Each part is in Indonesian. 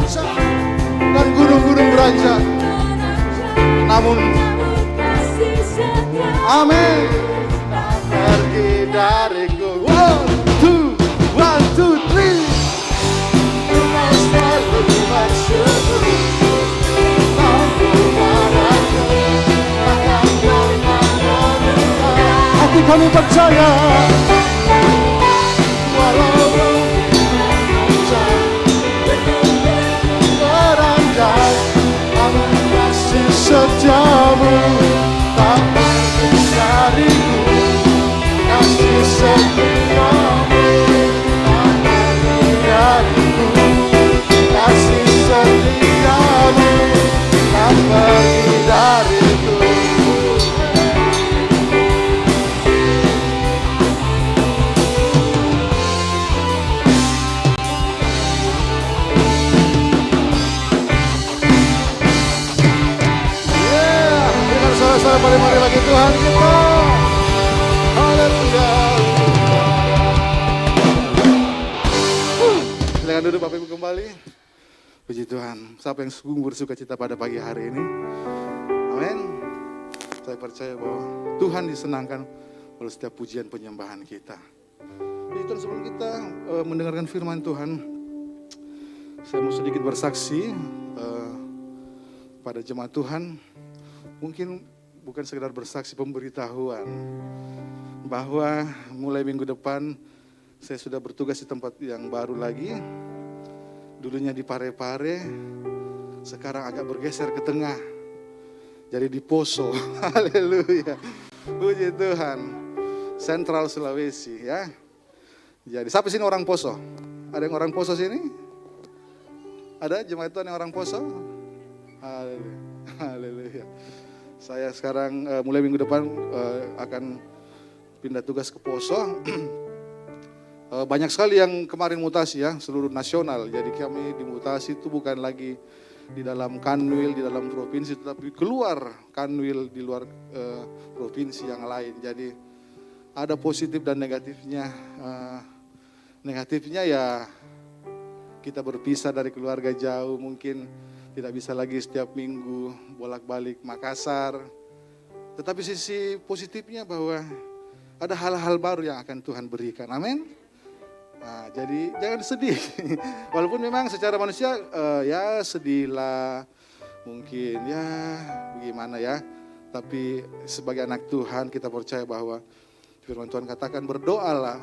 beranjak dan gunung-gunung beranjak. Namun, amin, pergi dariku. One, two, three. Kau selalu bersyukur. Hati kami percaya, walau beranjak, namun kasih setiamu tak pergi dariku. Kasih setiamu tak pergi dariku. Kasih setiamu tak pergi dariku. Mari lagi Tuhan kita. Haleluya. Silakan duduk Bapak Ibu kembali. Puji Tuhan. Siapa yang sungguh bersuka cita pada pagi hari ini? Amin. Saya percaya bahwa Tuhan disenangkan oleh setiap pujian penyembahan kita. Puji Tuhan, sebelum kita mendengarkan firman Tuhan, saya mau sedikit bersaksi pada jemaat Tuhan. Mungkin bukan sekedar bersaksi, pemberitahuan bahwa mulai minggu depan saya sudah bertugas di tempat yang baru lagi. Dulunya di Parepare, sekarang agak bergeser ke tengah, jadi di Poso. Haleluya, puji Tuhan. Sentral Sulawesi ya. Jadi siapa sini orang Poso? Ada yang orang Poso sini? Ada jemaat Tuhan yang orang Poso? Haleluya, haleluya. Saya sekarang mulai minggu depan akan pindah tugas ke Poso. Banyak sekali yang kemarin mutasi ya, seluruh nasional. Jadi kami dimutasi itu bukan lagi di dalam kanwil, di dalam provinsi, tetapi keluar kanwil di luar provinsi yang lain. Jadi ada positif dan negatifnya. Negatifnya ya kita berpisah dari keluarga jauh, mungkin tidak bisa lagi setiap minggu bolak-balik Makassar. Tetapi sisi positifnya bahwa ada hal-hal baru yang akan Tuhan berikan. Amin. Nah, jadi jangan sedih. Walaupun memang secara manusia ya sedihlah. Mungkin ya bagaimana ya. Tapi sebagai anak Tuhan kita percaya bahwa firman Tuhan katakan berdoalah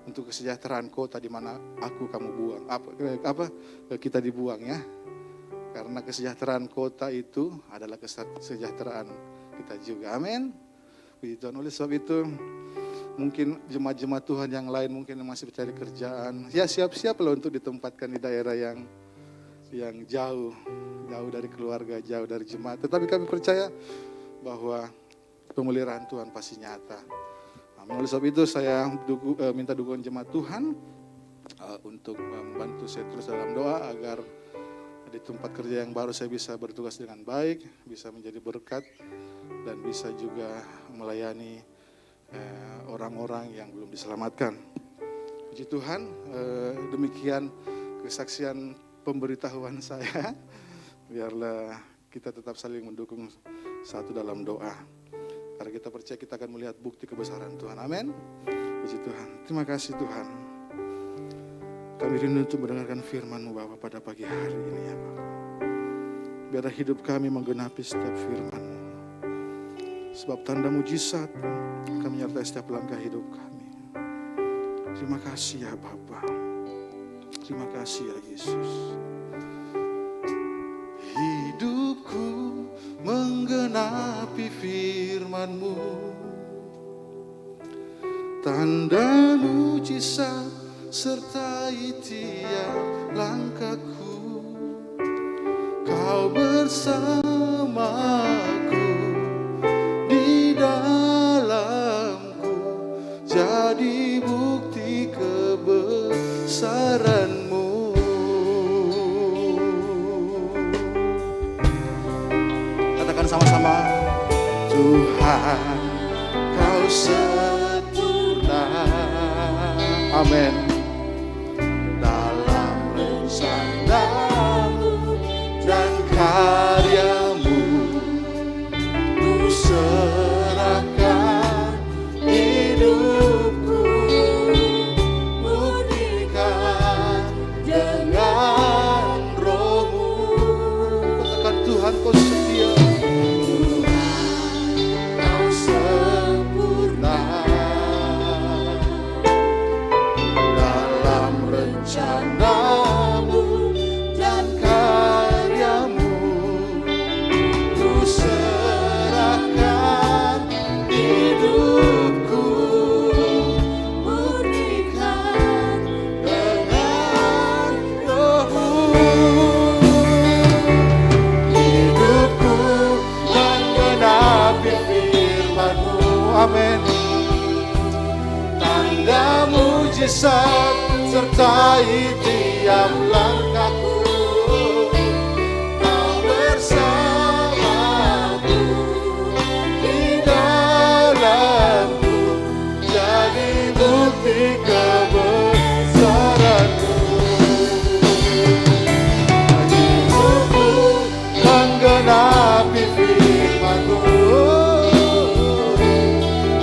untuk kesejahteraan kota di mana kamu buang. Kita dibuang ya. Karena kesejahteraan kota itu adalah kesejahteraan kita juga. Amin. Puji Tuhan. Oleh sebab itu, mungkin jemaat-jemaat Tuhan yang lain mungkin masih mencari kerjaan. Ya siap-siap loh untuk ditempatkan di daerah yang jauh dari keluarga, jauh dari jemaat. Tetapi kami percaya bahwa pemeliharaan Tuhan pasti nyata. Amin. Oleh sebab itu saya minta dukungan jemaat Tuhan untuk membantu saya terus dalam doa agar di tempat kerja yang baru saya bisa bertugas dengan baik, bisa menjadi berkat, dan bisa juga melayani orang-orang yang belum diselamatkan. Puji Tuhan, demikian kesaksian pemberitahuan saya. Biarlah kita tetap saling mendukung satu dalam doa. Karena kita percaya kita akan melihat bukti kebesaran Tuhan. Amin. Puji Tuhan. Terima kasih Tuhan. Kami rindu untuk mendengarkan firman-Mu Bapa pada pagi hari ini ya Bapa. Biarlah hidup kami menggenapi setiap firman-Mu. Sebab tanda mujizat akan menyertai setiap langkah hidup kami. Terima kasih ya Bapa. Terima kasih ya Yesus. Hidupku menggenapi firman-Mu. Tanda mujizat sertai tiap langkahku. Kau bersamaku di dalamku, jadi bukti kebesaran-Mu. Katakan sama-sama, Tuhan Kau sempurna. Amin. Dalam rencana-Mu sertai tiap langkahku. Kau bersamaku di dalamku, jadi bukti kebesaranmu. Hidupku menggenapi firman-Mu.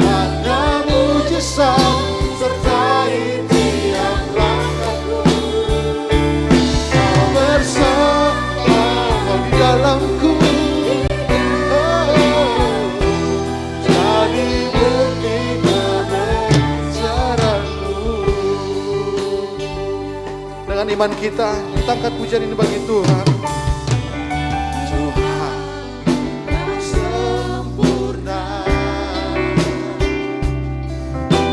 Ada mujizat sertai tiap langkahku. Kau bersama di dalamku, jadi bukti kebesaran-Mu. Dengan iman kita angkat pujian ini bagi Tuhan. Tuhan, Kau sempurna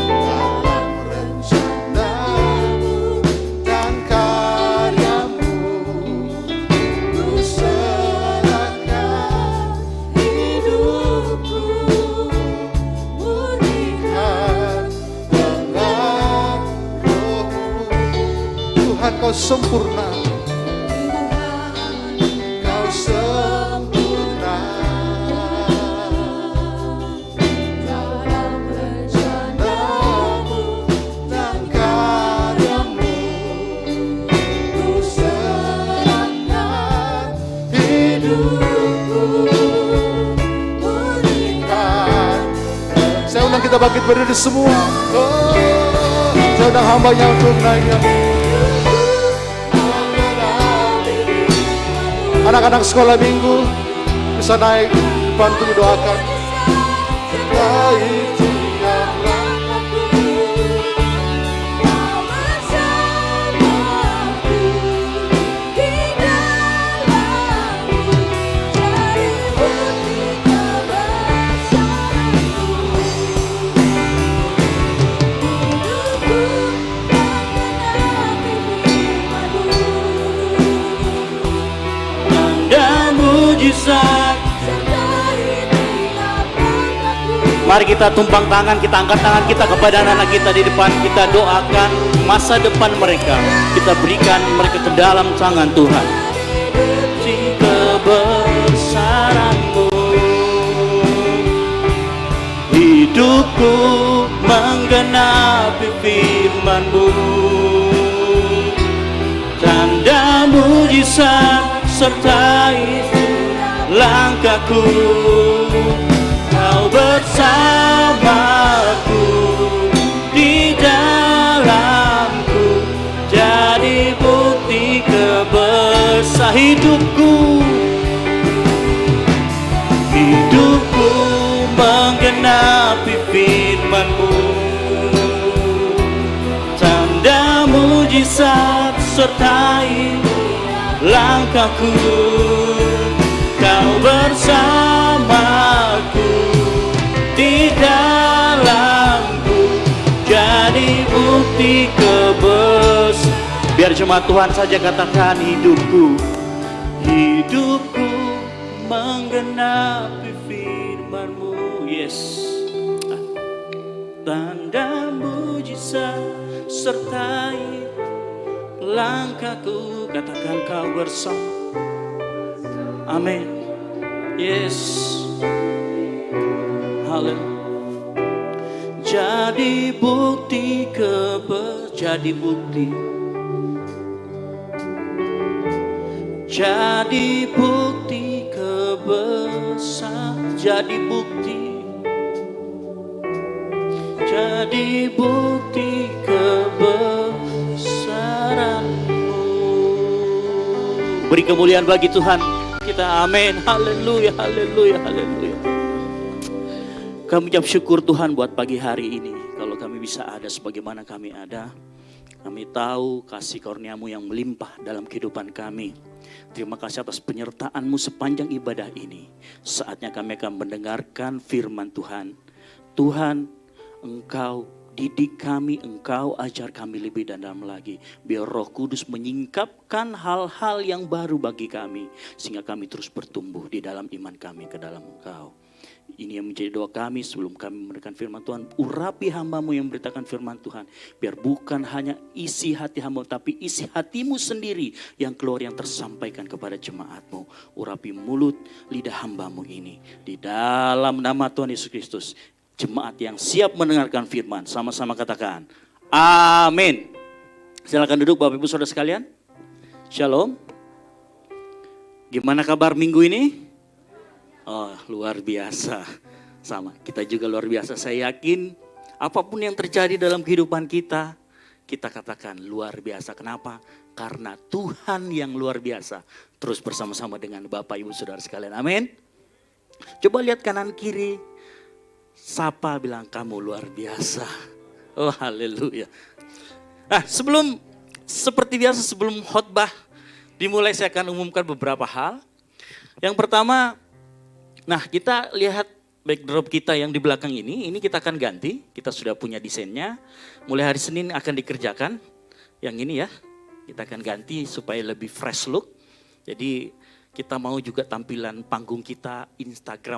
dalam rencana-Mu dan karya-Mu. Ku serahkan hidupku, murnikan dengan Roh-Mu. Tuhan, Kau sempurna. Kau sempurna dalam rencana-Mu dan karya-Mu. Ku serahkan hidupku, murnikan. Saya undang kita bangkit berdiri semua. Saya undang hambanya untuk naik. Anak-anak sekolah minggu bisa naik bantu doakan. Sertai tiap langkahku. Kau bersamaku di dalamku, jadi bukti kebesaran-Mu. Hidupku menggenapi firman-Mu. Dan mujizat. Mari kita tumpang tangan, kita angkat tangan kita kepada anak-anak kita di depan. Kita doakan masa depan mereka. Kita berikan mereka ke dalam tangan Tuhan. Di kebesaran-Mu, hidupku menggenapi firman-Mu. Tanda mujizat sertai langkahku. Kau bersamaku di dalamku, jadi bukti kebesaran hidupku. Hidupku menggenapi firman-Mu. Tanda mujizat sertai langkahku. Kau bersamaku di dalamku, jadi bukti kebesaran. Biar jemaat Tuhan saja katakan hidupku. Hidupku menggenapi firman-Mu. Yes. Tanda mujizat sertai langkahku. Katakan Kau bersama. Amin. Yes. Haleluya. Jadi bukti jadi bukti. Jadi bukti kebesaran. Jadi bukti. Jadi bukti kebesaran-Mu. Beri kemuliaan bagi Tuhan kita, amin. Haleluya, haleluya, haleluya. Kami ucap syukur Tuhan buat pagi hari ini. Kalau kami bisa ada sebagaimana kami ada, kami tahu kasih karunia-Mu yang melimpah dalam kehidupan kami. Terima kasih atas penyertaan-Mu sepanjang ibadah ini. Saatnya kami akan mendengarkan firman Tuhan. Tuhan, Engkau didik kami, Engkau ajar kami lebih dan dalam lagi. Biar Roh Kudus menyingkapkan hal-hal yang baru bagi kami, sehingga kami terus bertumbuh di dalam iman kami ke dalam Engkau. Ini yang menjadi doa kami sebelum kami memberikan firman Tuhan. Urapi hamba-Mu yang memberitakan firman Tuhan. Biar bukan hanya isi hati hamba, tapi isi hati-Mu sendiri yang keluar, yang tersampaikan kepada jemaat-Mu. Urapi mulut, lidah hamba-Mu ini. Di dalam nama Tuhan Yesus Kristus. Jemaat yang siap mendengarkan firman. Sama-sama katakan, amin. Silakan duduk Bapak Ibu Saudara sekalian. Shalom. Gimana kabar minggu ini? Oh, luar biasa. Sama, kita juga luar biasa. Saya yakin apapun yang terjadi dalam kehidupan kita, kita katakan luar biasa. Kenapa? Karena Tuhan yang luar biasa terus bersama-sama dengan Bapak Ibu Saudara sekalian. Amin. Coba lihat kanan kiri. Sapa, bilang kamu luar biasa. Oh, haleluya. Nah, seperti biasa sebelum khotbah dimulai, saya akan umumkan beberapa hal. Yang pertama, nah kita lihat backdrop kita yang di belakang ini kita akan ganti. Kita sudah punya desainnya. Mulai hari Senin akan dikerjakan. Yang ini ya, kita akan ganti supaya lebih fresh look. Jadi kita mau juga tampilan panggung kita, Instagram